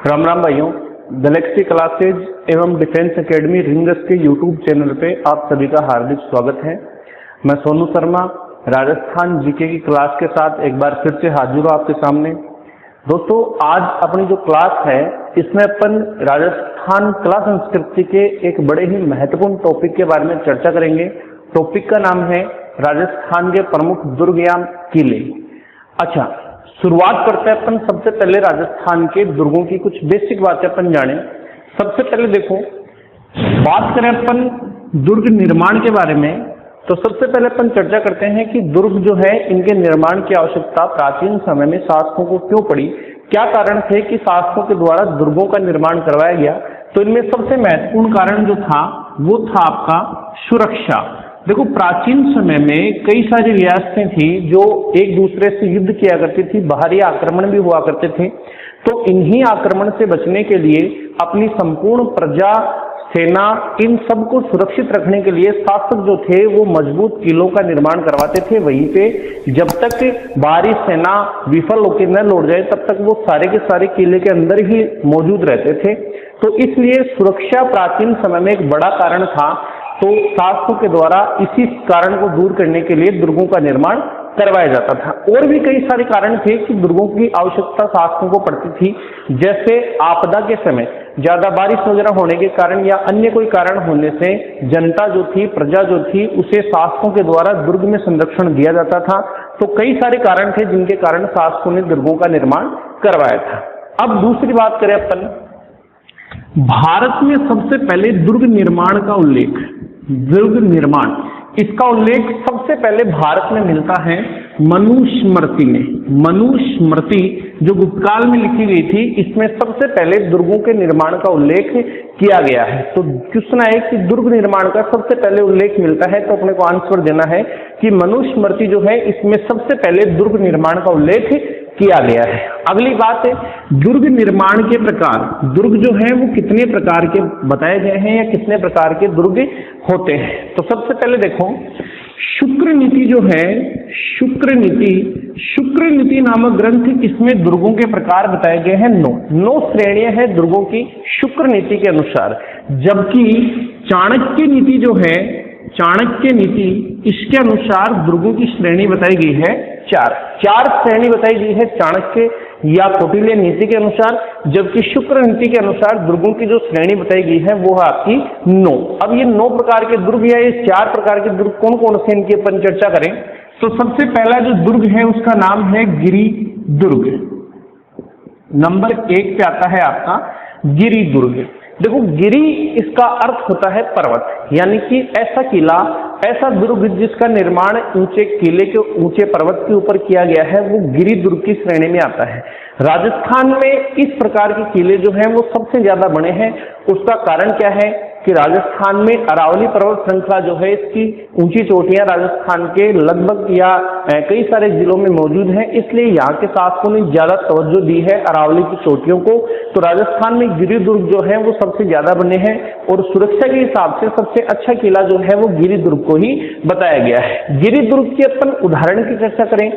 राम राम भाइयों, Galaxy classes एवं defence academy rings के यूट्यूब चैनल पे आप सभी का हार्दिक स्वागत है। मैं सोनू शर्मा राजस्थान जीके की क्लास के साथ एक बार फिर से हाजिर हूँ आपके सामने। दोस्तों, आज अपनी जो क्लास है इसमें अपन राजस्थान कला संस्कृति के एक बड़े ही महत्वपूर्ण टॉपिक के बारे में चर्चा करेंगे। टॉपिक का नाम है राजस्थान के प्रमुख दुर्ग या किले। अच्छा, शुरुआत करते हैं अपन सबसे पहले राजस्थान के दुर्गों की कुछ बेसिक बातें अपन जाने। सबसे पहले देखो, बात करें अपन दुर्ग निर्माण के बारे में, तो सबसे पहले अपन चर्चा करते हैं कि दुर्ग जो है इनके निर्माण की आवश्यकता प्राचीन समय में शासकों को क्यों पड़ी, क्या कारण थे कि शासकों के द्वारा दुर्गों का निर्माण करवाया गया। तो इनमें सबसे महत्वपूर्ण कारण जो था वो था आपका सुरक्षा। देखो, प्राचीन समय में कई सारी रियासतें थी जो एक दूसरे से युद्ध किया करती थी, बाहरी आक्रमण भी हुआ करते थे। तो इन्हीं आक्रमण से बचने के लिए अपनी संपूर्ण प्रजा, सेना, इन सबको सुरक्षित रखने के लिए शासक जो थे वो मजबूत किलों का निर्माण करवाते थे। वहीं पे जब तक बाहरी सेना विफल होकर न लौट जाए तब तक वो सारे के सारे किले के अंदर ही मौजूद रहते थे। तो इसलिए सुरक्षा प्राचीन समय में एक बड़ा कारण था। तो शासकों के द्वारा इसी कारण को दूर करने के लिए दुर्गों का निर्माण करवाया जाता था। और भी कई सारे कारण थे कि दुर्गों की आवश्यकता शासकों को पड़ती थी, जैसे आपदा के समय ज्यादा बारिश वगैरह होने के कारण या अन्य कोई कारण होने से जनता जो थी, प्रजा जो थी, उसे शासकों के द्वारा दुर्ग में संरक्षण दिया जाता था। तो कई सारे कारण थे जिनके कारण शासकों ने दुर्गों का निर्माण करवाया था। अब दूसरी बात करें अपन, भारत में सबसे पहले दुर्ग निर्माण का उल्लेख, दुर्ग निर्माण, इसका उल्लेख सबसे पहले भारत में मिलता है मनुस्मृति में। मनुस्मृति जो गुप्तकाल में लिखी गई थी, इसमें सबसे पहले दुर्गों के निर्माण का उल्लेख किया गया है। तो क्वेश्चन है कि दुर्ग निर्माण का सबसे पहले उल्लेख मिलता है, तो अपने को आंसर देना है कि मनुस्मृति जो है इसमें सबसे पहले दुर्ग निर्माण का उल्लेख किया गया है। अगली बात है दुर्ग निर्माण के प्रकार। दुर्ग जो है वो कितने प्रकार के बताए गए हैं या कितने प्रकार के दुर्ग होते हैं। तो सबसे पहले देखो, शुक्र नीति जो है, शुक्र नीति नामक ग्रंथ, इसमें दुर्गों के प्रकार बताए गए हैं 9 श्रेणियां हैं दुर्गों की शुक्र नीति के अनुसार। जबकि चाणक्य नीति जो है, चाणक्य नीति, इसके अनुसार दुर्गों की श्रेणी बताई गई है 4 श्रेणी बताई गई है चाणक्य या कौटिल्य नीति के अनुसार। जबकि शुक्र नीति के अनुसार दुर्गों की जो श्रेणी बताई गई है वो है आपकी 9। अब ये 9 प्रकार के दुर्ग या ये 4 प्रकार के दुर्ग कौन कौन से, इनकी अपन चर्चा करें। तो सबसे पहला जो दुर्ग है उसका नाम है गिरि दुर्ग। नंबर 1 पे आता है आपका गिरि दुर्ग। देखो, गिरि इसका अर्थ होता है पर्वत, यानी कि ऐसा किला, ऐसा दुर्ग जिसका निर्माण ऊंचे किले के ऊंचे पर्वत के ऊपर किया गया है, वो गिरि दुर्ग की श्रेणी में आता है। राजस्थान में इस प्रकार के किले जो हैं वो सबसे ज्यादा बने हैं। उसका कारण क्या है कि राजस्थान में अरावली पर्वत श्रृंखला जो है, इसकी ऊंची चोटियां राजस्थान के लगभग या कई सारे जिलों में मौजूद हैं, इसलिए यहाँ के शासकों ने ज्यादा तवज्जो दी है अरावली की चोटियों को। तो राजस्थान में गिरि दुर्ग जो है वो सबसे ज्यादा बने हैं और सुरक्षा के हिसाब से सबसे अच्छा किला जो है वो गिरि दुर्ग को ही बताया गया है। गिरि दुर्ग की अपन उदाहरण की चर्चा करें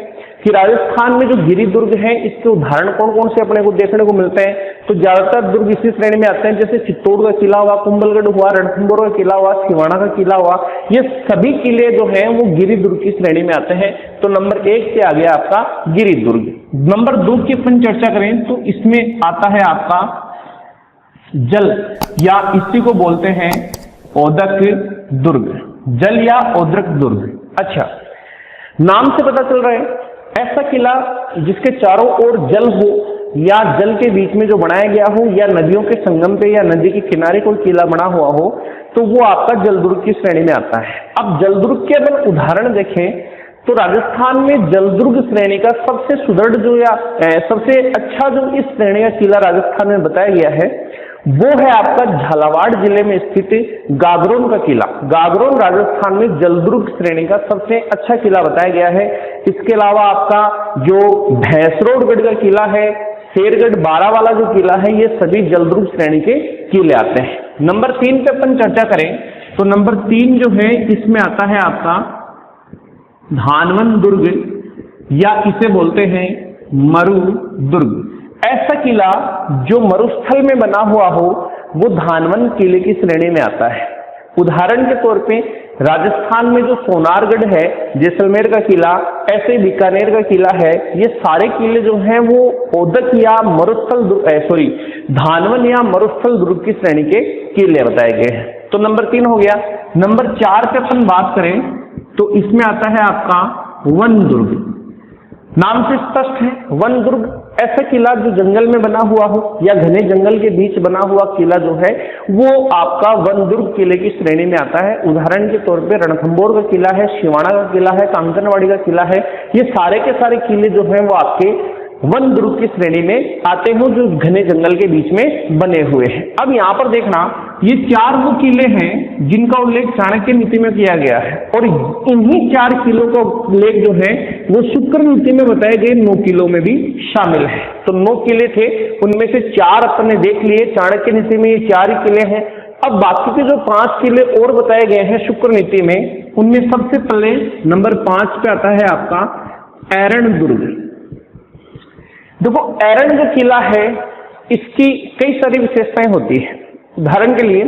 कि राजस्थान में जो गिरि दुर्ग है इसके उदाहरण कौन कौन से अपने को देखने को मिलते हैं। तो ज्यादातर दुर्ग इसी श्रेणी में आते हैं, जैसे चित्तौड़ का किला हुआ, कुंभलगढ़ हुआ, रणथंभौर का किला हुआ, सिवाना का किला हुआ। ये सभी किले जो हैं वो गिरि दुर्ग की श्रेणी में आते हैं। तो नंबर 1 से आ गया आपका गिरि दुर्ग। नंबर 2 की अपन चर्चा करें तो इसमें आता है आपका जल, या इसी को बोलते हैं ओदक दुर्ग, जल या ओद्रक दुर्ग। अच्छा, नाम से पता चल रहा है ऐसा किला जिसके चारों ओर जल हो या जल के बीच में जो बनाया गया हो या नदियों के संगम पे या नदी के किनारे कोई किला बना हुआ हो, तो वो आपका जलदुर्ग की श्रेणी में आता है। अब जलदुर्ग के अगर उदाहरण देखें तो राजस्थान में जलदुर्ग श्रेणी का सबसे सुदृढ़ जो या सबसे अच्छा जो इस श्रेणी का किला राजस्थान में बताया गया है वो है आपका झालावाड़ जिले में स्थित गागरोन का किला। गागरोन राजस्थान में जलदुर्ग श्रेणी का सबसे अच्छा किला बताया गया है। इसके अलावा आपका जो भैंसरोडगढ़ का किला है, शेरगढ़ बारा वाला जो किला है, ये सभी जलदुर्ग श्रेणी के किले आते हैं। नंबर 3 पे अपन चर्चा करें तो नंबर 3 जो है इसमें आता है आपका धानवन दुर्ग, या इसे बोलते हैं मरु दुर्ग। ऐसा किला जो मरुस्थल में बना हुआ हो वो धानवन किले की श्रेणी में आता है। उदाहरण के तौर पे राजस्थान में जो सोनारगढ़ है, जैसलमेर का किला, ऐसे बीकानेर का किला है, ये सारे किले जो हैं वो ओदक या मरुस्थल धानवन या मरुस्थल दुर्ग की श्रेणी के किले बताए गए हैं। तो नंबर 3 हो गया। नंबर 4 पे अपन बात करें तो इसमें आता है आपका वन दुर्ग। नाम से स्पष्ट है, वन दुर्ग ऐसा किला जो जंगल में बना हुआ हो या घने जंगल के बीच बना हुआ किला जो है वो आपका वन दुर्ग किले की श्रेणी में आता है। उदाहरण के तौर पे रणथंभौर का किला है, शिवाणा का किला है, कांकरवाड़ी का किला है, ये सारे के सारे किले जो हैं वो आपके वन दुर्ग की श्रेणी में आते हो जो घने जंगल के बीच में बने हुए हैं। अब यहाँ पर देखना, ये 4 वो किले हैं जिनका उल्लेख चाणक्य नीति में किया गया है और इन्हीं 4 किलों का उल्लेख जो है वो शुक्र नीति में बताए गए 9 किलों में भी शामिल है। तो 9 किले थे, उनमें से 4 अपन ने देख लिए, चाणक्य नीति में ये 4 ही किले हैं। अब बाकी के जो 5 किले और बताए गए हैं शुक्र नीति में, उनमें सबसे पहले नंबर 5 पे आता है आपका ऐरण दुर्ग। देखो, ऐरण जो किला है इसकी कई सारी विशेषताएं होती है। उदाहरण के लिए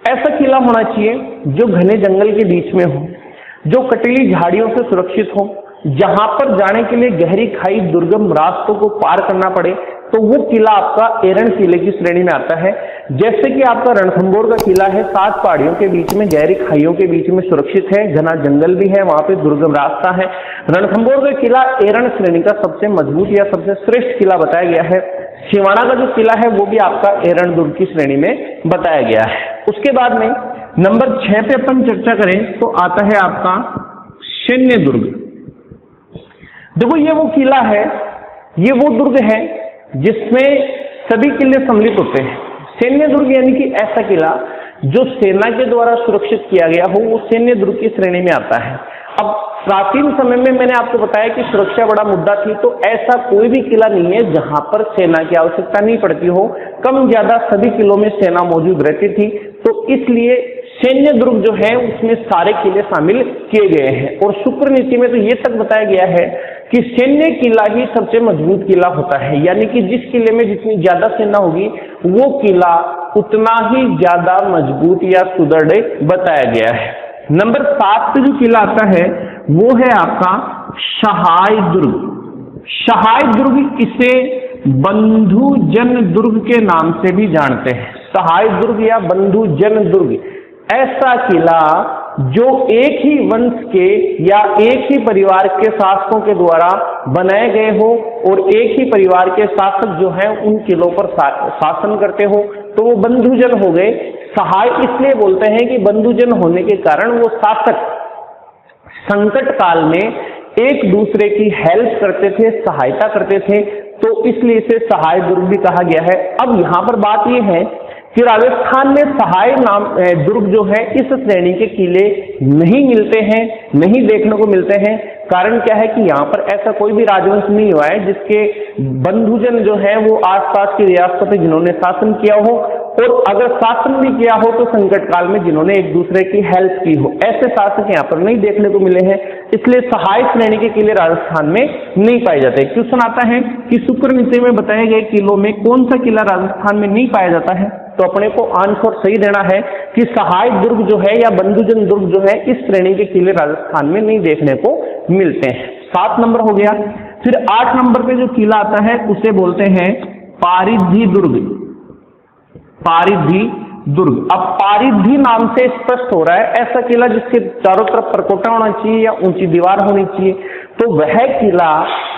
ऐसा किला होना चाहिए जो घने जंगल के बीच में हो, जो कटीली झाड़ियों से सुरक्षित हो, जहां पर जाने के लिए गहरी खाई दुर्गम रास्तों को पार करना पड़े, तो वो किला आपका ऐरण किले की श्रेणी में आता है। जैसे कि आपका रणथंभौर का किला है, 7 पहाड़ियों के बीच में, गहरी खाइयों के बीच में सुरक्षित है, घना जंगल भी है, वहां पे दुर्गम रास्ता है। रणथंभौर का किला ऐरण श्रेणी का सबसे मजबूत या सबसे श्रेष्ठ किला बताया गया है। शिवाणा का जो किला है वो भी आपका ऐरण दुर्ग की श्रेणी में बताया गया है। उसके बाद में नंबर 6 पे अपन चर्चा करें तो आता है आपका सैन्य दुर्ग। देखो, ये वो किला है, ये वो दुर्ग है जिसमें सभी किले सम्मिलित होते हैं। सैन्य दुर्ग यानी कि ऐसा किला जो सेना के द्वारा सुरक्षित किया गया हो वो सैन्य दुर्ग की श्रेणी में आता है। अब प्राचीन समय में मैंने आपको बताया कि सुरक्षा बड़ा मुद्दा थी, तो ऐसा कोई भी किला नहीं है जहां पर सेना की आवश्यकता नहीं पड़ती हो। कम ज्यादा सभी किलों में सेना मौजूद रहती थी, तो इसलिए सैन्य दुर्ग जो है उसमें सारे किले शामिल किए गए हैं। और शुक्र नीति में तो ये तक बताया गया है कि सैन्य किला ही सबसे मजबूत किला होता है, यानी कि जिस किले में जितनी ज्यादा सेना होगी वो किला उतना ही ज्यादा मजबूत या सुदृढ़ बताया गया है। नंबर 7 पे जो किला आता है वो है आपका सहाय दुर्ग। सहाय दुर्ग इसे बंधुजन दुर्ग के नाम से भी जानते हैं। सहाय दुर्ग या बंधुजन दुर्ग ऐसा किला जो एक ही वंश के या एक ही परिवार के शासकों के द्वारा बनाए गए हो और एक ही परिवार के शासक जो हैं उन किलों पर शासन करते हो, तो वो बंधुजन हो गए। सहाय इसलिए बोलते हैं कि बंधुजन होने के कारण वो शासक संकट काल में एक दूसरे की हेल्प करते थे, सहायता करते थे, तो इसलिए इसे सहाय दुर्ग भी कहा गया है। अब यहाँ पर बात यह है कि राजस्थान में सहाय नाम दुर्ग जो है इस श्रेणी के किले नहीं मिलते हैं, नहीं देखने को मिलते हैं। कारण क्या है कि यहाँ पर ऐसा कोई भी राजवंश नहीं हुआ है जिसके बंधुजन जो है वो आसपास की रियासतों पे जिन्होंने शासन किया हो, और अगर शासन भी किया हो तो संकट काल में जिन्होंने एक दूसरे की हेल्प की हो, ऐसे शासक यहाँ पर नहीं देखने को मिले हैं। इसलिए सहाय श्रेणी के किले राजस्थान में नहीं पाए जाते। क्वेश्चन आता है कि शुक्र नीति में बताए गए किलों में कौन सा किला राजस्थान में नहीं पाया जाता है, तो अपने को आंसर सही देना है कि सहाय दुर्ग जो है या बंधुजन दुर्ग जो है इस श्रेणी के किले राजस्थान में नहीं देखने को मिलते हैं। 7 नंबर हो गया। फिर 8 नंबर पे जो किला आता है उसे बोलते हैं पारिधि दुर्ग। पारिधि दुर्ग, अब पारिधि नाम से स्पष्ट हो रहा है ऐसा किला जिसके चारों तरफ परकोटा होना चाहिए या ऊंची दीवार होनी चाहिए। तो वह किला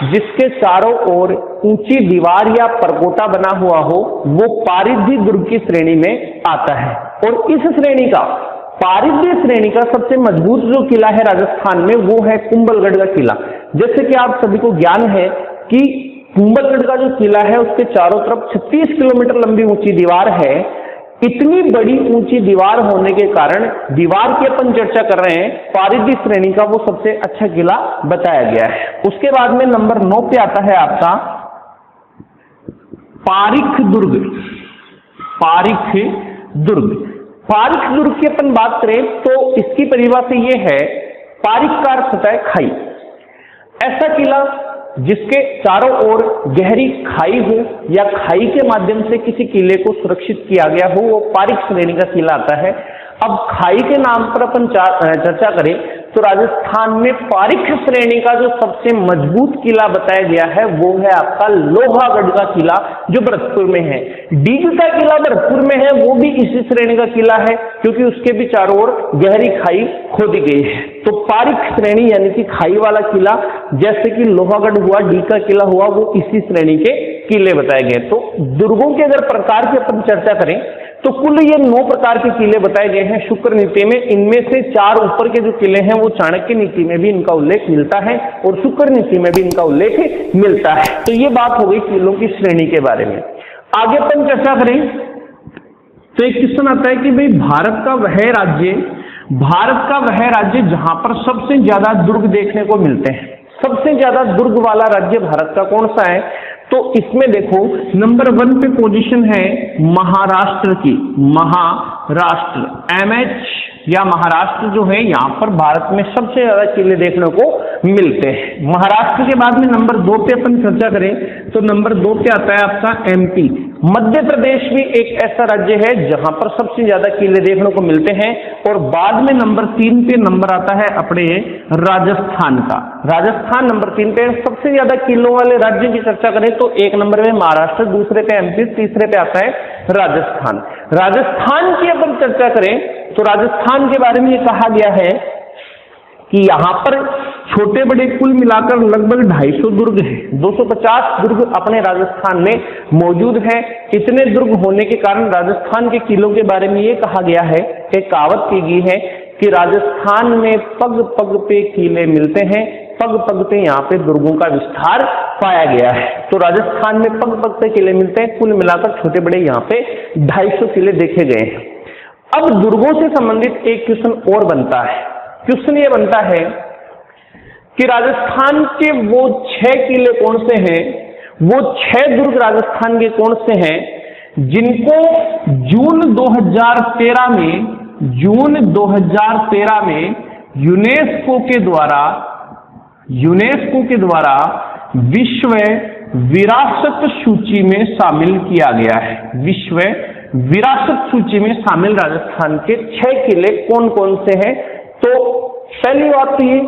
जिसके चारों ओर ऊंची दीवार या परकोटा बना हुआ हो वो पारिधि दुर्ग की श्रेणी में आता है। और इस श्रेणी का, पारिधि श्रेणी का सबसे मजबूत जो किला है राजस्थान में वो है कुंभलगढ़ का किला। जैसे कि आप सभी को ज्ञान है कि कुंभलगढ़ का जो किला है उसके चारों तरफ 36 किलोमीटर लंबी ऊंची दीवार है। इतनी बड़ी ऊंची दीवार होने के कारण दीवार की अपन चर्चा कर रहे हैं, पारिधि श्रेणी का वो सबसे अच्छा किला बताया गया है। उसके बाद में नंबर 9 पे आता है आपका पारिख दुर्ग। पारिख दुर्ग, पारिख दुर्ग की अपन बात करें तो इसकी परिभाषा ये है, पारिख का अर्थ होता है खाई। ऐसा किला जिसके चारों ओर गहरी खाई हो या खाई के माध्यम से किसी किले को सुरक्षित किया गया हो, वो पारिक श्रेणी का किला आता है। अब खाई के नाम पर अपन चर्चा करें तो राजस्थान में पारिक श्रेणी का जो सबसे मजबूत किला बताया गया है वो है आपका लोहागढ़ का किला, जो भरतपुर में है। डीग का किला भरतपुर में है, वो भी इसी श्रेणी का किला है क्योंकि उसके भी चारों ओर गहरी खाई खोदी गई है। तो पारिक श्रेणी यानी कि खाई वाला किला, जैसे कि लोहागढ़ हुआ, डीग का किला हुआ, वो इसी श्रेणी के किले बताए गए। तो दुर्गों के अगर प्रकार की अपन चर्चा करें तो कुल ये 9 प्रकार के किले बताए गए हैं शुक्र नीति में। इनमें से 4 ऊपर के जो किले हैं वो चाणक्य नीति में भी इनका उल्लेख मिलता है और शुक्र नीति में भी इनका उल्लेख मिलता है। तो ये बात हो गई किलों की श्रेणी के बारे में। आगे अपन चर्चा करें तो एक क्वेश्चन आता है कि भाई भारत का वह राज्य जहां पर सबसे ज्यादा दुर्ग देखने को मिलते हैं, सबसे ज्यादा दुर्ग वाला राज्य भारत का कौन सा है? तो इसमें देखो नंबर 1 पे पोजीशन है महाराष्ट्र की। महाराष्ट्र MH या महाराष्ट्र जो है यहाँ पर भारत में सबसे ज्यादा किले देखने को मिलते हैं। महाराष्ट्र के बाद में नंबर 2 पे अपन चर्चा करें तो नंबर 2 पे आता है आपका MP। मध्य प्रदेश भी एक ऐसा राज्य है जहां पर सबसे ज्यादा किले देखने को मिलते हैं। और बाद में नंबर 3 पे नंबर आता है अपने राजस्थान का। राजस्थान नंबर 3 पे। सबसे ज्यादा किलों वाले राज्य की चर्चा करें तो 1 नंबर में महाराष्ट्र, दूसरे पे MP, तीसरे पे आता है राजस्थान। राजस्थान की अपन चर्चा करें तो राजस्थान के बारे में ये कहा गया है कि यहां पर छोटे बड़े कुल मिलाकर लगभग 250 दुर्ग है। 250 दुर्ग अपने राजस्थान में मौजूद है। इतने दुर्ग होने के कारण राजस्थान के किलों के बारे में ये कहा गया है, एक कहावत की गई है कि राजस्थान में पग पग पे किले मिलते हैं, पग पग पे यहाँ पे दुर्गों का विस्तार पाया गया है। तो राजस्थान में पग पग पे किले मिलते हैं, कुल मिलाकर छोटे बड़े यहाँ पे 250 किले देखे गए हैं। अब दुर्गों से संबंधित एक क्वेश्चन और बनता है। क्वेश्चन ये बनता है कि राजस्थान के वो 6 किले कौन से हैं, वो 6 दुर्ग राजस्थान के कौन से हैं जिनको जून 2013 में यूनेस्को के द्वारा विश्व विरासत सूची में शामिल किया गया है। विश्व विरासत सूची में शामिल राजस्थान के 6 किले कौन कौन से हैं? तो पहली बात तो ये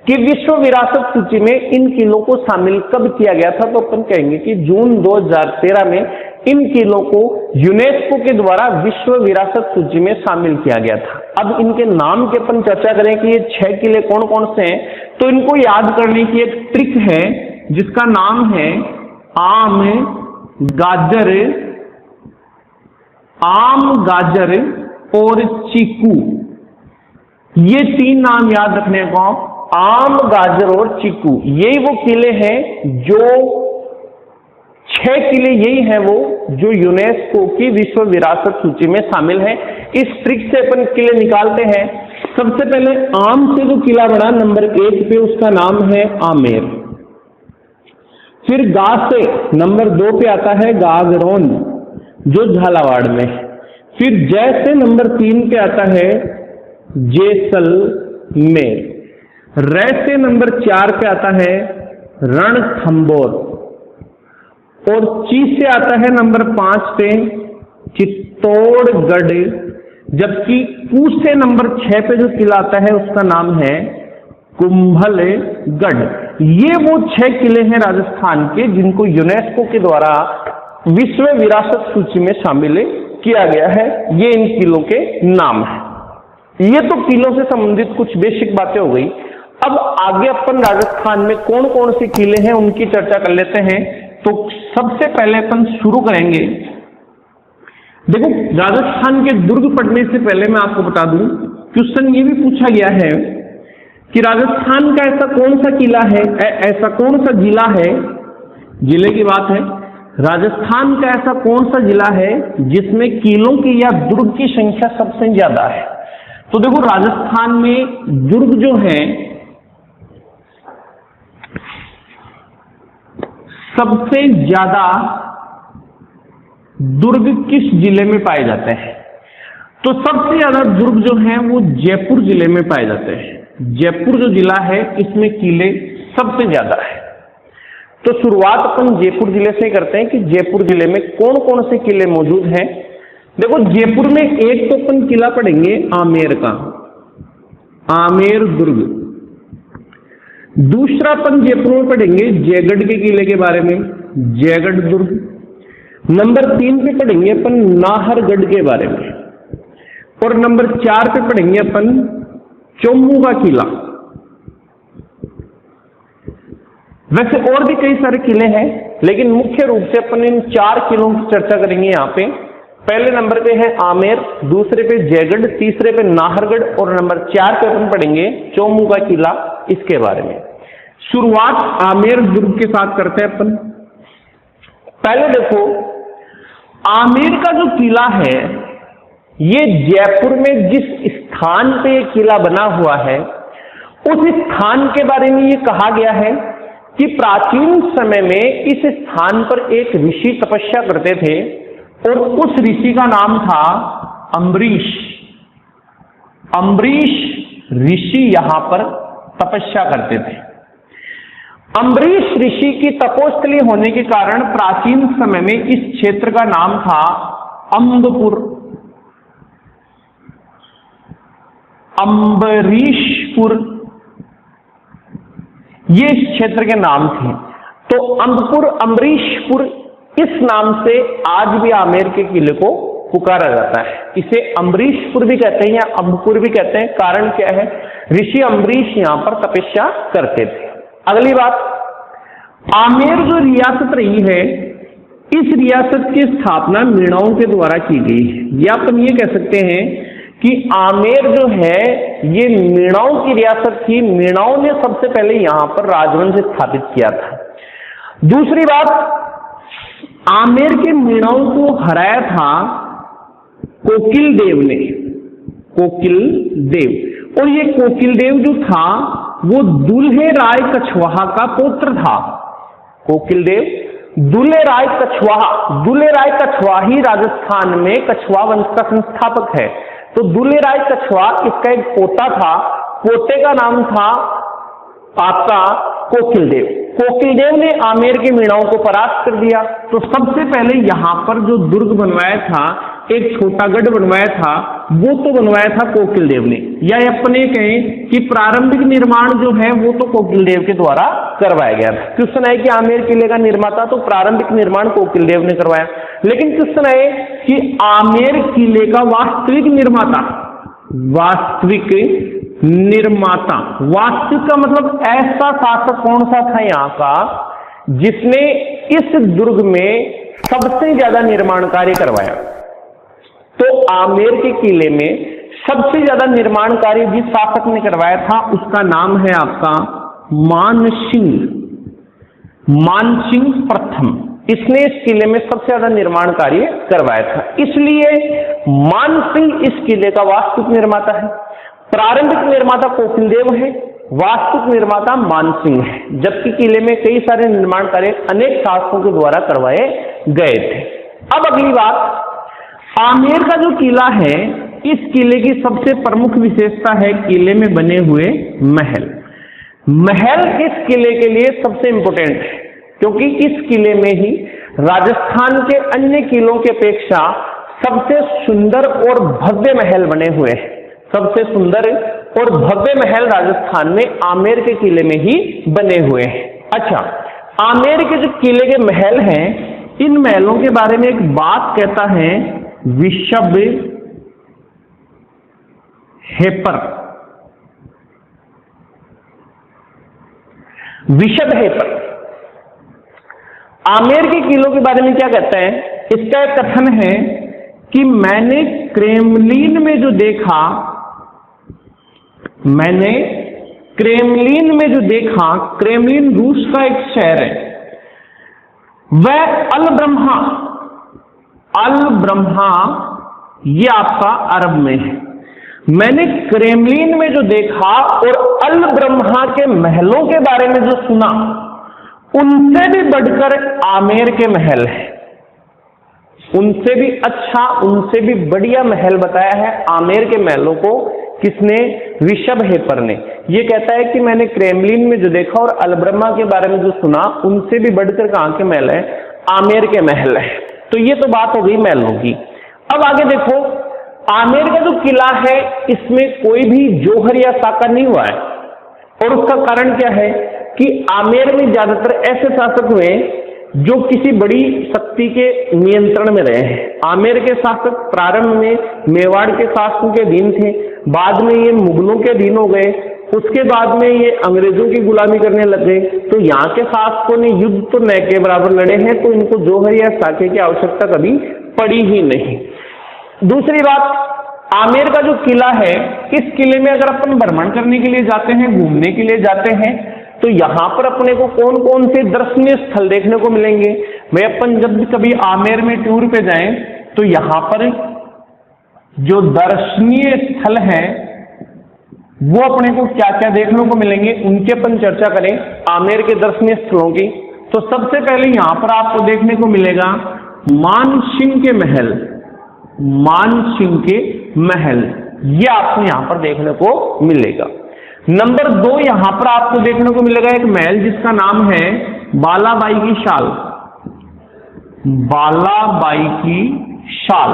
कि विश्व विरासत सूची में इन किलों को शामिल कब किया गया था? तो अपन कहेंगे कि जून 2013 में इन किलों को यूनेस्को के द्वारा विश्व विरासत सूची में शामिल किया गया था। अब इनके नाम की अपन चर्चा करें कि ये 6 किले कौन कौन से हैं, तो इनको याद करने की एक ट्रिक है जिसका नाम है आम, गाजर और चीकू। ये 3 नाम याद रखने को, आम, गाजर और चीकू। यही वो किले हैं जो 6 किले यही हैं वो जो यूनेस्को की विश्व विरासत सूची में शामिल हैं। इस ट्रिक से अपन किले निकालते हैं। सबसे पहले आम से जो किला बना नंबर 1 पे, उसका नाम है आमेर। फिर गा से नंबर 2 पे आता है गागरोन जो झालावाड़ में। फिर जय से नंबर 3 पे आता है जैसलमेर। रै से नंबर 4 पे आता है रणथंबोर। और ची से आता है नंबर 5 पे चित्तौड़गढ़। जबकि कू से नंबर 6 पे जो किला आता है उसका नाम है कुंभलगढ़। ये वो 6 किले हैं राजस्थान के जिनको यूनेस्को के द्वारा विश्व विरासत सूची में शामिल किया गया है। ये इन किलों के नाम हैं। ये तो किलों से संबंधित कुछ बेसिक बातें हो गई। अब आगे अपन राजस्थान में कौन कौन से किले हैं उनकी चर्चा कर लेते हैं। तो सबसे पहले अपन शुरू करेंगे, देखो राजस्थान के दुर्ग पढ़ने से पहले मैं आपको बता दूं, क्वेश्चन ये भी पूछा गया है कि राजस्थान का ऐसा कौन सा किला है, ऐसा कौन सा जिला है, जिले की बात है, राजस्थान का ऐसा कौन सा जिला है जिसमें किलों की या दुर्ग की संख्या सबसे ज्यादा है। तो देखो राजस्थान में दुर्ग जो है सबसे ज्यादा दुर्ग किस जिले में पाए जाते हैं? तो सबसे ज्यादा दुर्ग जो हैं वो जयपुर जिले में पाए जाते हैं। जयपुर जो जिला है इसमें किले सबसे ज्यादा है। तो शुरुआत अपन जयपुर जिले से करते हैं कि जयपुर जिले में कौन कौन से किले मौजूद हैं। देखो, जयपुर में एक तो अपन किला पढ़ेंगे आमेर का, आमेर दुर्ग। दूसरा अपन जयपुर में पढ़ेंगे जयगढ़ के किले के बारे में, जयगढ़ दुर्ग। नंबर 3 पे पढ़ेंगे अपन नाहरगढ़ के बारे में, और नंबर 4 पे पढ़ेंगे अपन चोमू का किला। वैसे और भी कई सारे किले हैं, लेकिन मुख्य रूप से अपन इन 4 किलों की चर्चा करेंगे यहाँ पे। पहले नंबर पे है आमेर, दूसरे पे जयगढ़, तीसरे पे नाहरगढ़, और नंबर 4 पे अपन पढ़ेंगे चोमू का किला, इसके बारे में। शुरुआत आमेर दुर्ग के साथ करते हैं अपन। पहले देखो, आमेर का जो किला है, ये जयपुर में जिस स्थान पे ये किला बना हुआ है, उस स्थान के बारे में ये कहा गया है कि प्राचीन समय में इस स्थान पर एक ऋषि तपस्या करते थे, और उस ऋषि का नाम था अम्बरीश। अम्बरीश ऋषि यहां पर तपस्या करते थे। अम्बरीश ऋषि की तपोस्थली होने के कारण प्राचीन समय में इस क्षेत्र का नाम था अम्बपुर, अम्बरीशपुर, ये इस क्षेत्र के नाम थे। तो अम्बपुर, अम्बरीशपुर, इस नाम से आज भी आमेर के किले को पुकारा जाता है। इसे अम्बरीशपुर भी कहते हैं या अम्बपुर भी कहते हैं। कारण क्या है? ऋषि अम्बरीश यहां पर तपस्या करते थे। अगली बात, आमेर जो रियासत रही है, इस रियासत की स्थापना मीणाओं के द्वारा की गई है, या अपन ये कह सकते हैं कि आमेर जो है ये मीणाओं की रियासत थी। मीणाओं ने सबसे पहले यहां पर राजवंश स्थापित किया था। दूसरी बात, आमेर के मीणाओं को हराया था कोकिल देव ने, कोकिल देव। और ये कोकिल देव जो था वो दुल्हे राय कछवाहा का पुत्र था। कोकिल देव दुल्हे राय कछवाहा, दुल्हे राय कछवाहा ही राजस्थान में कछवा वंश का संस्थापक है। तो दुल्हे राय कछवाहा इसका एक पोता था, पोते का नाम था आपका कोकिल देव। कोकिल देव ने आमेर के मीणाओं को परास्त कर दिया। तो सबसे पहले यहां पर जो दुर्ग बनवाया था, एक छोटा गढ़ बनवाया था, वो तो बनवाया था कोकिल देव ने। या अपने कहें कि प्रारंभिक निर्माण जो है वो तो कोकिल देव के द्वारा करवाया गया था। क्वेश्चन है कि आमेर किले का निर्माता, तो प्रारंभिक निर्माण कोकिल देव ने करवाया। लेकिन क्वेश्चन है कि आमेर किले का वास्तविक निर्माता, वास्तविक निर्माता, वास्तविक का मतलब ऐसा शासक कौन सा था यहाँ का जिसने इस दुर्ग में सबसे ज्यादा निर्माण कार्य करवाया? तो आमेर के किले में सबसे ज्यादा निर्माण कार्य जिस शासक ने करवाया था उसका नाम है आपका मानसिंह, मानसिंह प्रथम। इसने इस किले में सबसे ज्यादा निर्माण कार्य करवाया था, इसलिए मानसिंह इस किले का वास्तविक निर्माता है। प्रारंभिक निर्माता कोकिल देव है, वास्तविक निर्माता मानसिंह है। जबकि किले में कई सारे निर्माण कार्य अनेक शासकों के द्वारा करवाए गए थे। अब अगली बात, आमेर का जो किला है, इस किले की सबसे प्रमुख विशेषता है किले में बने हुए महल। महल इस किले के लिए सबसे इंपॉर्टेंट है, क्योंकि इस किले में ही राजस्थान के अन्य किलों की अपेक्षा सबसे सुंदर और भव्य महल बने हुए हैं। सबसे सुंदर और भव्य महल राजस्थान में आमेर के किले में ही बने हुए हैं। अच्छा, आमेर के जो किले के महल हैं, इन महलों के बारे में एक बात कहता है विशब हेपर। विशब हेपर आमेर के किलों के बारे में क्या कहता है? इसका एक कथन है कि मैंने क्रेमलिन में जो देखा, मैंने क्रेमलिन में जो देखा, क्रेमलिन रूस का एक शहर है, वह अल ब्रह्मा, अल ब्रह्मा ये आपका अरब में है। मैंने क्रेमलिन में जो देखा और अल ब्रह्मा के महलों के बारे में जो सुना, उनसे भी बढ़कर आमेर के महल है। उनसे भी अच्छा, उनसे भी बढ़िया महल बताया है आमेर के महलों को किसने? ऋषभ हेपर ने। ये कहता है कि मैंने क्रेमलिन में जो देखा और अलब्रमा के बारे में जो सुना, उनसे भी बढ़कर कहां के महल है? आमेर के महल है। तो ये तो बात हो गई महलों की। अब आगे देखो, आमेर का जो किला है इसमें कोई भी जौहर या साका नहीं हुआ है, और उसका कारण क्या है कि आमेर में ज्यादातर ऐसे शासक हुए जो किसी बड़ी शक्ति के नियंत्रण में रहे हैं। आमेर के शासक प्रारंभ में मेवाड़ के शासकों के अधीन थे, बाद में ये मुगलों के अधीन हो गए, उसके बाद में ये अंग्रेजों की गुलामी करने लग गए। तो यहाँ के शासकों ने युद्ध तो न के बराबर लड़े हैं, तो इनको जौहर या साके की आवश्यकता कभी पड़ी ही नहीं। दूसरी बात, आमेर का जो किला है, इस किले में अगर अपन भ्रमण करने के लिए जाते हैं, घूमने के लिए जाते हैं, तो यहां पर अपने को कौन कौन से दर्शनीय स्थल देखने को मिलेंगे? भाई अपन जब भी कभी आमेर में टूर पे जाएं तो यहां पर जो दर्शनीय स्थल हैं वो अपने को क्या क्या देखने को मिलेंगे, उनकी अपन चर्चा करें। आमेर के दर्शनीय स्थलों की तो सबसे पहले यहां पर आपको देखने को मिलेगा मानसिंह के महल। मानसिंह के महल ये आपको यहां पर देखने को मिलेगा। नंबर 2, यहां पर आपको देखने को मिलेगा एक महल जिसका नाम है बालाबाई की शाल। बालाबाई की शाल।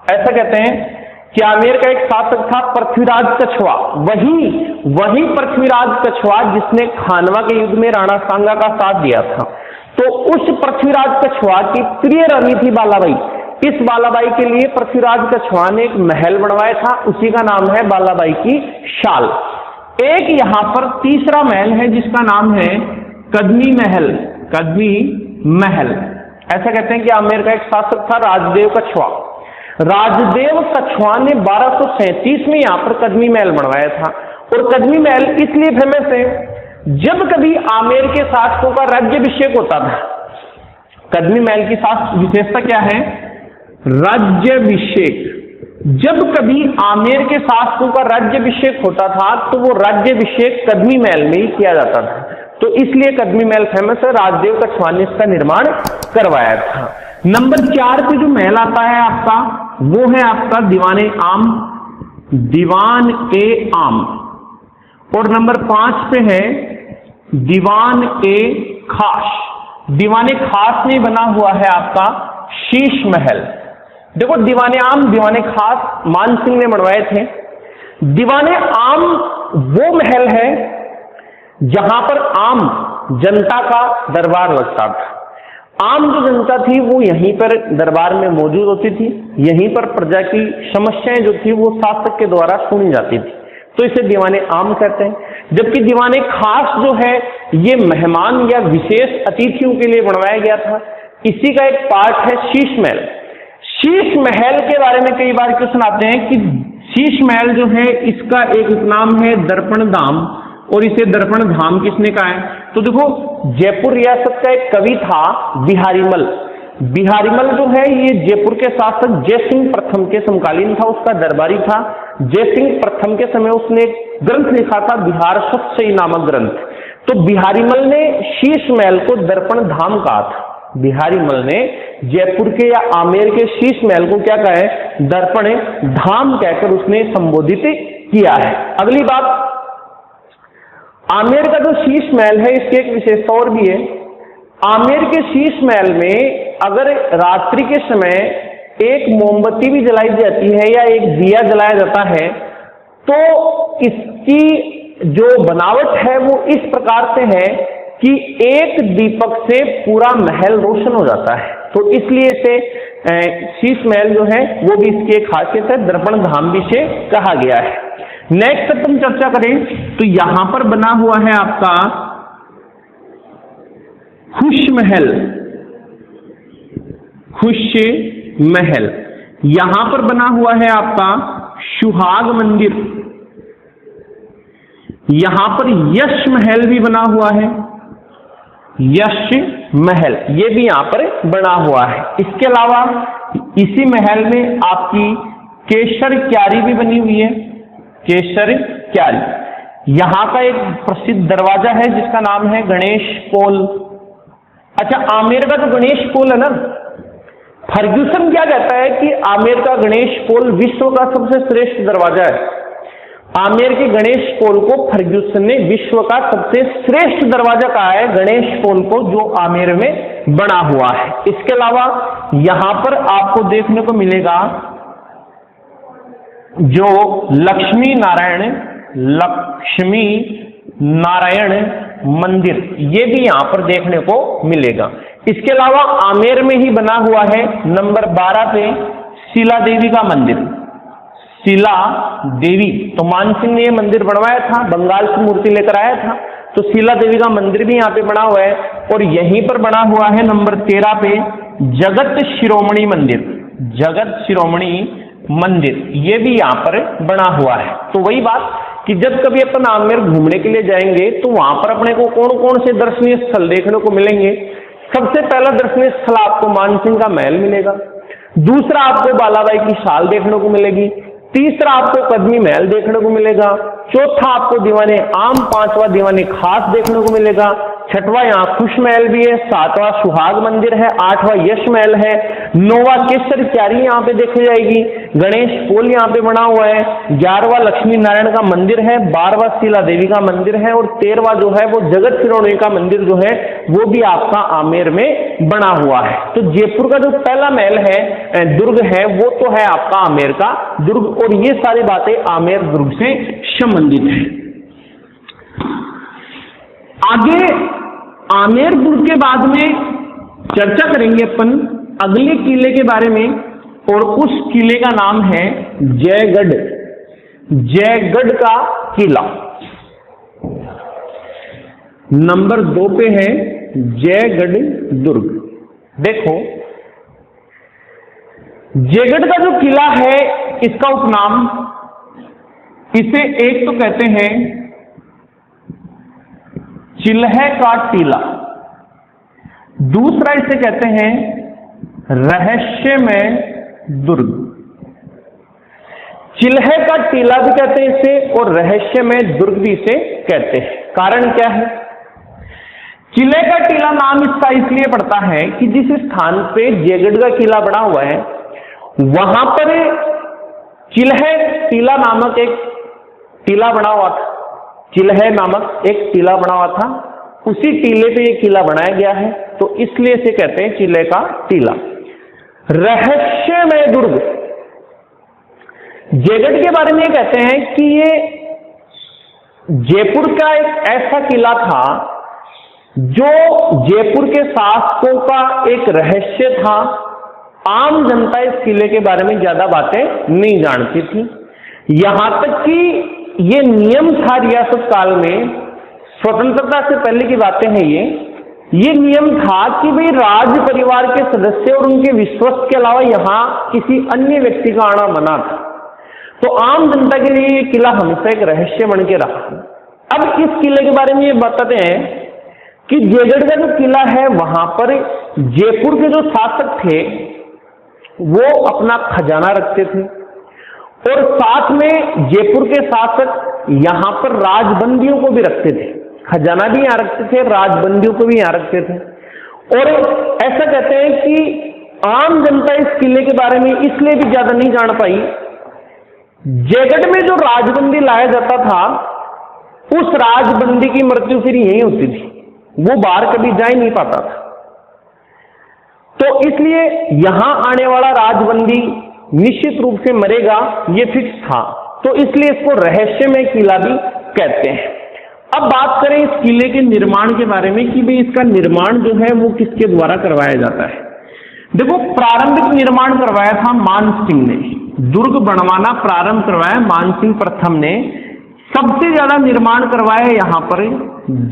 ऐसा कहते हैं कि आमेर का एक शासक था पृथ्वीराज कछवा, वही पृथ्वीराज कछवा जिसने खानवा के युद्ध में राणा सांगा का साथ दिया था। तो उस पृथ्वीराज कछवा की प्रिय रानी थी बालाबाई। इस बालाबाई के लिए पृथ्वीराज कछवा ने एक महल बनवाया था, उसी का नाम है बालाबाई की शाल। एक यहां पर तीसरा महल है जिसका नाम है कदमी महल। कदमी महल। ऐसा कहते हैं कि आमेर का एक शासक था राजदेव कछवा। राजदेव कछवा ने 1237 में यहां पर कदमी महल बनवाया था। और कदमी महल इसलिए फेमस है, जब कभी आमेर के शासकों का राज्याभिषेक होता था। कदमी महल की विशेषता क्या है? राज्याभिषेक। जब कभी आमेर के शासकों का राज्याभिषेक होता था तो वो राज्याभिषेक कदमी महल में ही किया जाता था, तो इसलिए कदमी महल फेमस है। राजदेव कछवा ने इसका निर्माण करवाया था। नंबर 4 पे जो महल आता है आपका, वो है आपका दीवाने आम। दीवान ए आम। और नंबर 5 पे है दीवान ए खास। दीवाने खास में बना हुआ है आपका शीश महल। देखो, दीवाने आम, दीवाने खास मानसिंह ने बनवाए थे। दीवाने आम वो महल है जहां पर आम जनता का दरबार लगता था। आम जो जनता थी वो यहीं पर दरबार में मौजूद होती थी, यहीं पर प्रजा की समस्याएं जो थी वो शासक के द्वारा सुनी जाती थी, तो इसे दीवाने आम कहते हैं। जबकि दीवाने खास जो है ये मेहमान या विशेष अतिथियों के लिए बनवाया गया था। इसी का एक पार्ट है शीश महल। शीश महल के बारे में कई बार क्वेश्चन आते हैं कि शीश महल जो है इसका एक उपनाम है दर्पण धाम, और इसे दर्पण धाम किसने कहा है? तो देखो, जयपुर रियासत का एक कवि था बिहारीमल। बिहारीमल जो है ये जयपुर के शासक जयसिंह प्रथम के समकालीन था, उसका दरबारी था। जयसिंह प्रथम के समय उसने एक ग्रंथ लिखा था बिहार सत्सई नामक ग्रंथ। तो बिहारीमल ने शीश महल को दर्पण धाम कहा था। बिहारीमल ने जयपुर के या आमेर के शीश महल को क्या कहा है? दर्पण धाम कहकर उसने संबोधित किया है। अगली बात, आमेर का जो शीश महल है इसकी एक विशेषता और भी है। आमेर के शीश महल में अगर रात्रि के समय एक मोमबत्ती भी जलाई जाती है या एक दिया जलाया जाता है तो इसकी जो बनावट है वो इस प्रकार से है कि एक दीपक से पूरा महल रोशन हो जाता है। तो इसलिए इसे शीश महल जो है वो भी इसकी एक खासियत है, दर्पण धाम भी से कहा गया है। नेक्स्ट अपन चर्चा करें तो यहां पर बना हुआ है आपका खुश महल। खुश महल। यहां पर बना हुआ है आपका सुहाग मंदिर। यहां पर यश महल भी बना हुआ है। यश महल ये भी यहां पर बना हुआ है। इसके अलावा इसी महल में आपकी केसर क्यारी भी बनी हुई है। केसर क्यारी। यहां का एक प्रसिद्ध दरवाजा है जिसका नाम है गणेश पोल। अच्छा, आमेर का जो गणेश पोल है ना, फर्ग्यूसन क्या कहता है कि आमेर का गणेश पोल विश्व का सबसे श्रेष्ठ दरवाजा है। आमेर के गणेश पोल को फर्ग्यूसन ने विश्व का सबसे श्रेष्ठ दरवाजा कहा है, गणेश पोल को, जो आमेर में बना हुआ है। इसके अलावा यहां पर आपको देखने को मिलेगा जो लक्ष्मी नारायण मंदिर, ये भी यहां पर देखने को मिलेगा। इसके अलावा आमेर में ही बना हुआ है नंबर 12 पे शीला देवी का मंदिर, शीला देवी। तो मानसिंह ने यह मंदिर बनवाया था, बंगाल से मूर्ति लेकर आया था, तो शीला देवी का मंदिर भी यहाँ पे बना हुआ है। और यहीं पर बना हुआ है नंबर 13 पे जगत शिरोमणि मंदिर, जगत शिरोमणि मंदिर, ये भी यहाँ पर बना हुआ है। तो वही बात कि जब कभी अपन आमेर घूमने के लिए जाएंगे तो वहां पर अपने को कौन कौन से दर्शनीय स्थल देखने को मिलेंगे। सबसे पहला दर्शनीय स्थल आपको मानसिंह का महल मिलेगा, दूसरा आपको बालाबाई की शाल देखने को मिलेगी, तीसरा आपको कदमी महल देखने को मिलेगा, चौथा आपको दीवाने आम, पांचवा दीवाने खास देखने को मिलेगा, छठवां यहाँ खुश महल भी है, सातवां सुहाग मंदिर है, आठवां यश महल है, नौवां केसर क्यारी यहाँ पे देखी जाएगी, गणेश पोल यहाँ पे बना हुआ है, 11वां लक्ष्मी नारायण का मंदिर है, 12वां शीला देवी का मंदिर है और 13वां जो है वो जगत शिरोमणि का मंदिर जो है वो भी आपका आमेर में बना हुआ है। तो जयपुर का जो पहला महल है, दुर्ग है, वो तो है आपका आमेर का दुर्ग, और ये सारी बातें आमेर दुर्ग से संबंधित है। आगे आमेर दुर्ग के बाद में चर्चा करेंगे अपन अगले किले के बारे में, और उस किले का नाम है जयगढ़, जयगढ़ का किला। नंबर 2 पे है जयगढ़ दुर्ग। देखो जयगढ़ का जो किला है, इसका उपनाम, इसे एक तो कहते हैं चिल्हे का टीला, दूसरा इसे कहते हैं रहस्यमय दुर्ग। चिल्हे का टीला भी कहते हैं इसे और रहस्यमय दुर्ग भी इसे कहते हैं। कारण क्या है? चिल्हे का टीला नाम इसका इसलिए पड़ता है कि जिस स्थान पे जयगढ़ का किला बना हुआ है वहां पर चिल्हे टीला नामक एक टीला बना हुआ था, चिल्हे नामक एक टीला बना हुआ था, उसी टीले पे ये किला बनाया गया है, तो इसलिए इसे कहते हैं चिल्हे का टीला। रहस्यमय दुर्ग, जयगढ़ के बारे में ये कहते हैं कि ये जयपुर का एक ऐसा किला था जो जयपुर के शासकों का एक रहस्य था। आम जनता इस किले के बारे में ज्यादा बातें नहीं जानती थी, यहां तक कि ये नियम था रियासत काल में, स्वतंत्रता से पहले की बातें हैं ये नियम था कि भाई राज परिवार के सदस्य और उनके विश्वस्त के अलावा यहां किसी अन्य व्यक्ति का आना मना था। तो आम जनता के लिए ये किला हमेशा एक रहस्य बन के रहा। अब इस किले के बारे में ये बताते हैं कि जयगढ़ का जो किला है वहां पर जयपुर के जो शासक थे वो अपना खजाना रखते थे, और साथ में जयपुर के शासक यहां पर राजबंदियों को भी रखते थे, खजाना भी यहां रखते थे, राजबंदियों को भी यहां रखते थे। और ऐसा कहते हैं कि आम जनता इस किले के बारे में इसलिए भी ज्यादा नहीं जान पाई, जयगढ़ में जो राजबंदी लाया जाता था उस राजबंदी की मृत्यु फिर यही होती थी, वो बाहर कभी जा ही नहीं पाता था। तो इसलिए यहां आने वाला राजबंदी निश्चित रूप से मरेगा, ये फिक्स था, तो इसलिए इसको रहस्यमय किला भी कहते हैं। अब बात करें इस किले के निर्माण के बारे में कि भाई इसका निर्माण जो है वो किसके द्वारा करवाया जाता है। देखो प्रारंभिक निर्माण करवाया था मानसिंह ने, दुर्ग बनवाना प्रारंभ करवाया मानसिंह प्रथम ने। सबसे ज्यादा निर्माण करवाया यहां पर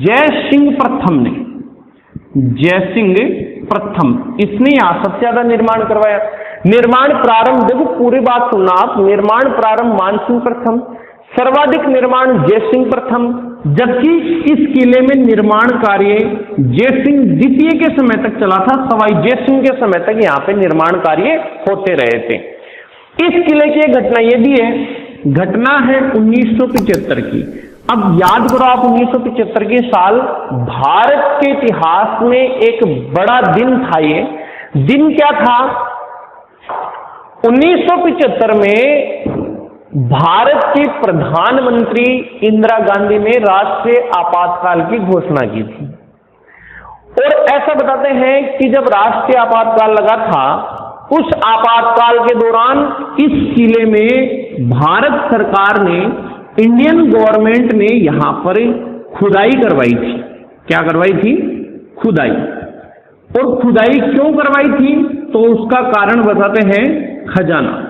जय सिंह प्रथम ने, जय सिंह प्रथम, इसने यहां सबसे ज्यादा निर्माण करवाया। निर्माण प्रारंभ, देखो पूरी बात सुनना आप, निर्माण प्रारंभ मानसिंह प्रथम, सर्वाधिक निर्माण जयसिंह प्रथम, जबकि इस किले में निर्माण कार्य जयसिंह द्वितीय के समय तक चला था, सवाई जयसिंह के समय तक यहाँ पे निर्माण कार्य होते रहे थे। इस किले की एक घटना ये भी है, घटना है 1975 की। अब याद करो आप 1975 के साल भारत के इतिहास में एक बड़ा दिन था। ये दिन क्या था? 1975 में भारत की प्रधानमंत्री इंदिरा गांधी ने राष्ट्रीय आपातकाल की घोषणा की थी। और ऐसा बताते हैं कि जब राष्ट्रीय आपातकाल लगा था, उस आपातकाल के दौरान इस किले में भारत सरकार ने, इंडियन गवर्नमेंट ने यहां पर खुदाई करवाई थी। क्या करवाई थी? खुदाई। और खुदाई क्यों करवाई थी? तो उसका कारण बताते हैं खजाना।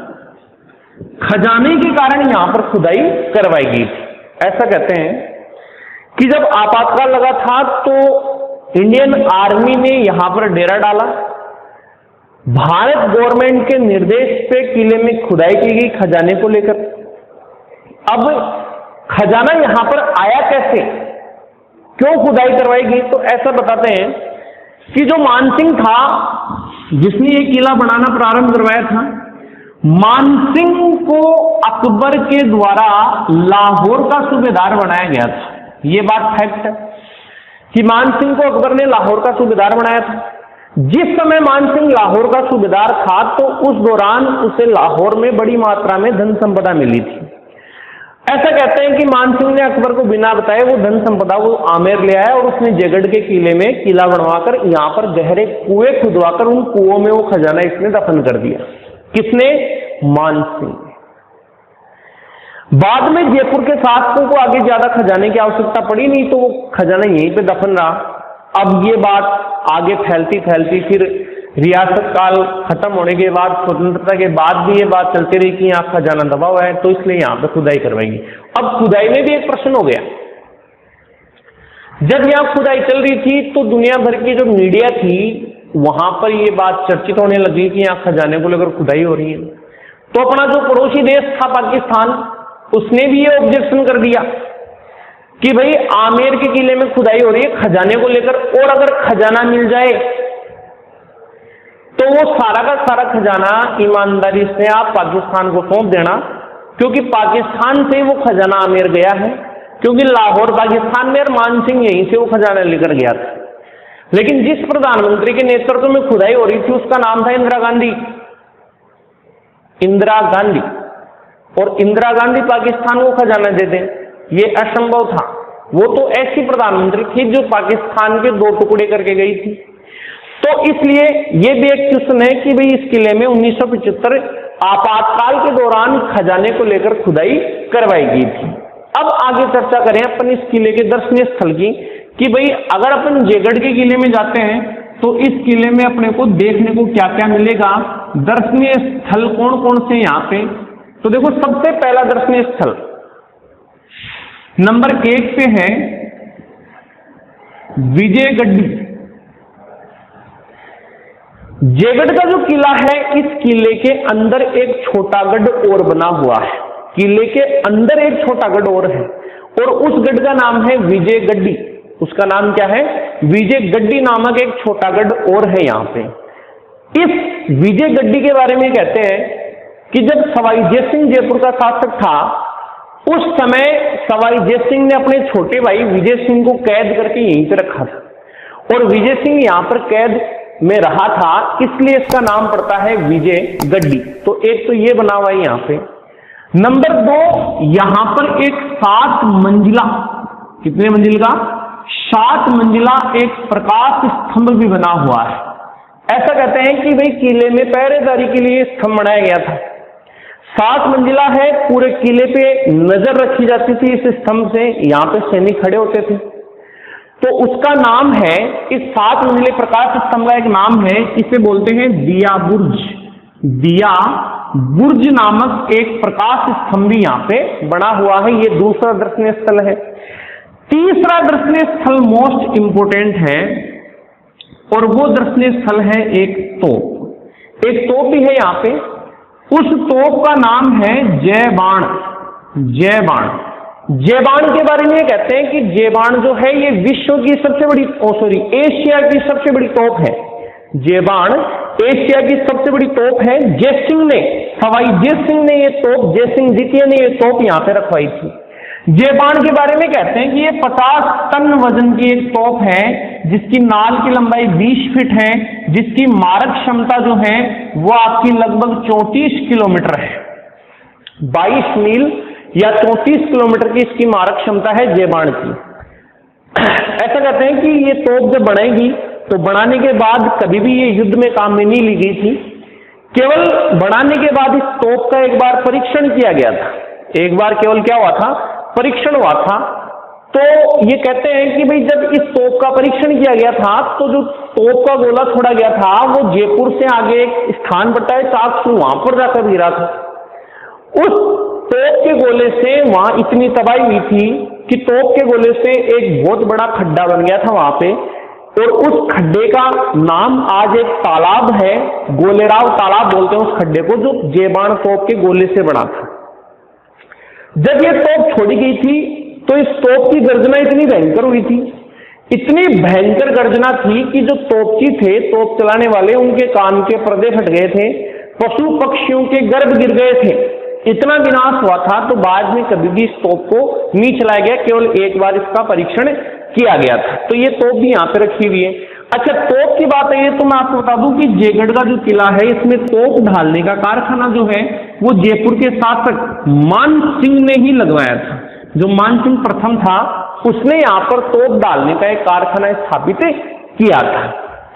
खजाने के कारण यहां पर खुदाई करवाई गई थी। ऐसा कहते हैं कि जब आपातकाल लगा था तो इंडियन आर्मी ने यहां पर डेरा डाला। भारत गवर्नमेंट के निर्देश पे किले में खुदाई की गई खजाने को लेकर। अब खजाना यहां पर आया कैसे, क्यों खुदाई करवाई गई? तो ऐसा बताते हैं कि जो मानसिंह था, जिसने ये किला बनाना प्रारंभ करवाया था, मानसिंह को अकबर के द्वारा लाहौर का सूबेदार बनाया गया था। ये बात फैक्ट है कि मानसिंह को अकबर ने लाहौर का सूबेदार बनाया था। जिस समय मानसिंह लाहौर का सूबेदार था तो उस दौरान उसे लाहौर में बड़ी मात्रा में धन संपदा मिली थी। ऐसा कहते हैं कि मानसिंह ने अकबर को बिना बताए वो धन संपदा वो आमेर ले आया और उसने जयगढ़ के किले में किला बनवाकर यहां पर गहरे कुएं खुदवाकर उन कुओं में वो खजाना इसने दफन कर दिया। किसने? मानसिंह। बाद में जयपुर के शासकों को आगे ज्यादा खजाने की आवश्यकता पड़ी नहीं तो वो खजाना यहीं पे दफन रहा। अब ये बात आगे फैलती फैलती फिर रियासत काल खत्म होने के बाद, स्वतंत्रता के बाद भी ये बात चलती रही कि यहाँ खजाना दबा हुआ है, तो इसलिए यहाँ पे खुदाई करवाएंगे। अब खुदाई में भी एक प्रश्न हो गया। जब यहाँ खुदाई चल रही थी तो दुनिया भर की जो मीडिया थी वहां पर ये बात चर्चित होने लगी कि यहाँ खजाने को लेकर खुदाई हो रही है। तो अपना जो पड़ोसी देश था पाकिस्तान, उसने भी ये ऑब्जेक्शन कर दिया कि भाई आमेर के किले में खुदाई हो रही है खजाने को लेकर, और अगर खजाना मिल जाए तो वो सारा का सारा खजाना ईमानदारी से आप पाकिस्तान को सौंप देना, क्योंकि पाकिस्तान से वो खजाना आमेर गया है, क्योंकि लाहौर पाकिस्तान में और मानसिंह यहीं से वो खजाना लेकर गया था। लेकिन जिस प्रधानमंत्री के नेतृत्व में खुदाई हो रही थी उसका नाम था इंदिरा गांधी। इंदिरा गांधी, और इंदिरा गांधी पाकिस्तान को खजाना दे दें ये असंभव था। वो तो ऐसी प्रधानमंत्री थी जो पाकिस्तान के दो टुकड़े करके गई थी। तो इसलिए ये भी एक क्वेश्चन है कि भाई इस किले में 1975 आपातकाल के दौरान खजाने को लेकर खुदाई करवाई गई थी। अब आगे चर्चा करें अपन इस किले के दर्शनीय स्थल की कि भाई अगर अपन जयगढ़ के किले में जाते हैं तो इस किले में अपने को देखने को क्या क्या मिलेगा, दर्शनीय स्थल कौन कौन से यहाँ पे। तो देखो, सबसे पहला दर्शनीय स्थल नंबर 1 पे है विजयगढ़ी। जयगढ़ का जो किला है, इस किले के अंदर एक छोटा गढ़ और बना हुआ है। किले के अंदर एक छोटा गढ़ और है और उस गढ़ का नाम है विजयगढ़ी। उसका नाम क्या है? विजयगढ़ी नामक एक छोटा गढ़ और है यहाँ पे। इस विजयगढ़ी के बारे में कहते हैं कि जब सवाई जयसिंह जयपुर का शासक था उस समय सवाई जयसिंह ने अपने छोटे भाई विजय सिंह को कैद करके यहीं पे रखा था और विजय सिंह यहाँ पर कैद में रहा था, इसलिए इसका नाम पड़ता है विजयगढ़ी। तो एक तो ये बना हुआ है यहाँ पे। नंबर 2, यहां पर एक 7 मंजिला, कितने मंजिल का? 7 मंजिला एक प्रकाश स्तंभ भी बना हुआ है। ऐसा कहते हैं कि भाई किले में पहरेदारी के लिए स्तंभ बनाया गया था। 7 मंजिला है, पूरे किले पे नजर रखी जाती थी इस स्तंभ से, यहाँ पे सैनिक खड़े होते थे। तो उसका नाम है, इस 7 मंजिले प्रकाश स्तंभ का एक नाम है, इसे बोलते हैं दिया बुर्ज। दिया बुर्ज नामक एक प्रकाश स्तंभ भी यहाँ पे बना हुआ है। ये दूसरा दर्शनीय स्थल है। तीसरा दर्शनीय स्थल मोस्ट इंपोर्टेंट है और वो दर्शनीय स्थल है एक तोप। एक तोप भी है यहाँ पे। उस तोप का नाम है जयबाण। जयबाण, जयबाण के बारे में कहते हैं कि जयबाण जो है ये विश्व की सबसे बड़ी, एशिया की सबसे बड़ी तोप है। जयबाण एशिया की सबसे बड़ी तोप है। जयसिंह ने, सवाई जयसिंह ने ये तोप, जयसिंह द्वितीय ने ये तोप यहाँ पे रखवाई थी। जयबाण के बारे में कहते हैं कि ये 50 टन वजन की एक तोप है जिसकी नाल की लंबाई 20 फीट है, जिसकी मारक क्षमता जो है वो आपकी लगभग 34 किलोमीटर है। 22 मील या 34 किलोमीटर की इसकी मारक क्षमता है जे बाण की। ऐसा कहते हैं कि ये तोप जब बनेगी तो बनाने के बाद कभी भी ये युद्ध में काम में नहीं ली गई थी, केवल बनाने के बाद इस तोप का एक बार परीक्षण किया गया था। एक बार केवल क्या हुआ था, परीक्षण हुआ था। तो ये कहते हैं कि भाई जब इस तोप का परीक्षण किया गया था तो जो तोप का गोला छोड़ा गया था वो जयपुर से आगे एक स्थान पड़ता है चाकसू, वहां पर जाकर गिरा था। उस तोप के गोले से वहां इतनी तबाही हुई थी कि तोप के गोले से एक बहुत बड़ा खड्डा बन गया था वहां पे, और उस खड्डे का नाम आज एक तालाब है, गोलेराव तालाब बोलते हैं उस खड्डे को, जो जेबाण तोप के गोले से बना था। जब ये तोप छोड़ी गई थी तो इस तोप की गर्जना इतनी भयंकर हुई थी, इतनी भयंकर गर्जना थी कि जो तोपची थे, तोप चलाने वाले, उनके कान के पर्दे फट गए थे, पशु पक्षियों के गर्भ गिर गए थे, इतना विनाश हुआ था। तो बाद में कभी भी इस तोप को नहीं चलाया गया, केवल एक बार इसका परीक्षण किया गया था। तो ये तोप भी यहाँ पे रखी हुई है। अच्छा, तोप की बात है तो मैं आपको बता दूं कि जयगढ़ का जो किला है इसमें तोप ढालने का कारखाना जो है वो जयपुर के शासक मान सिंह ने ही लगवाया था। जो मान सिंह प्रथम था उसने यहाँ पर तोप डालने का एक कारखाना स्थापित किया था।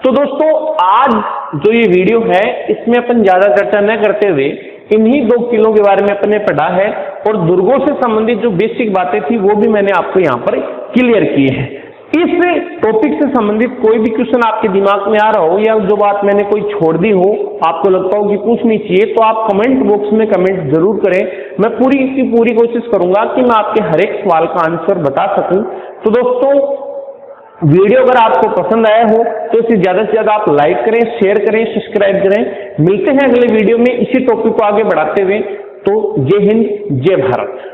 तो दोस्तों, आज जो ये वीडियो है इसमें अपन ज्यादा चर्चा न करते हुए इन्हीं 2 किलों के बारे में अपने पढ़ा है, और दुर्गों से संबंधित जो बेसिक बातें थी वो भी मैंने आपको यहाँ पर क्लियर की है। इस टॉपिक से संबंधित कोई भी क्वेश्चन आपके दिमाग में आ रहा हो या जो बात मैंने कोई छोड़ दी हो, आपको लगता हो कि पूछनी चाहिए, तो आप कमेंट बॉक्स में कमेंट जरूर करें। मैं पूरी की पूरी कोशिश करूंगा कि मैं आपके हर एक सवाल का आंसर बता सकूं। तो दोस्तों, वीडियो अगर आपको पसंद आया हो तो इसे ज्यादा से ज्यादा आप लाइक करें, शेयर करें, सब्सक्राइब करें। मिलते हैं अगले वीडियो में इसी टॉपिक को आगे बढ़ाते हुए। तो जय हिंद, जय भारत।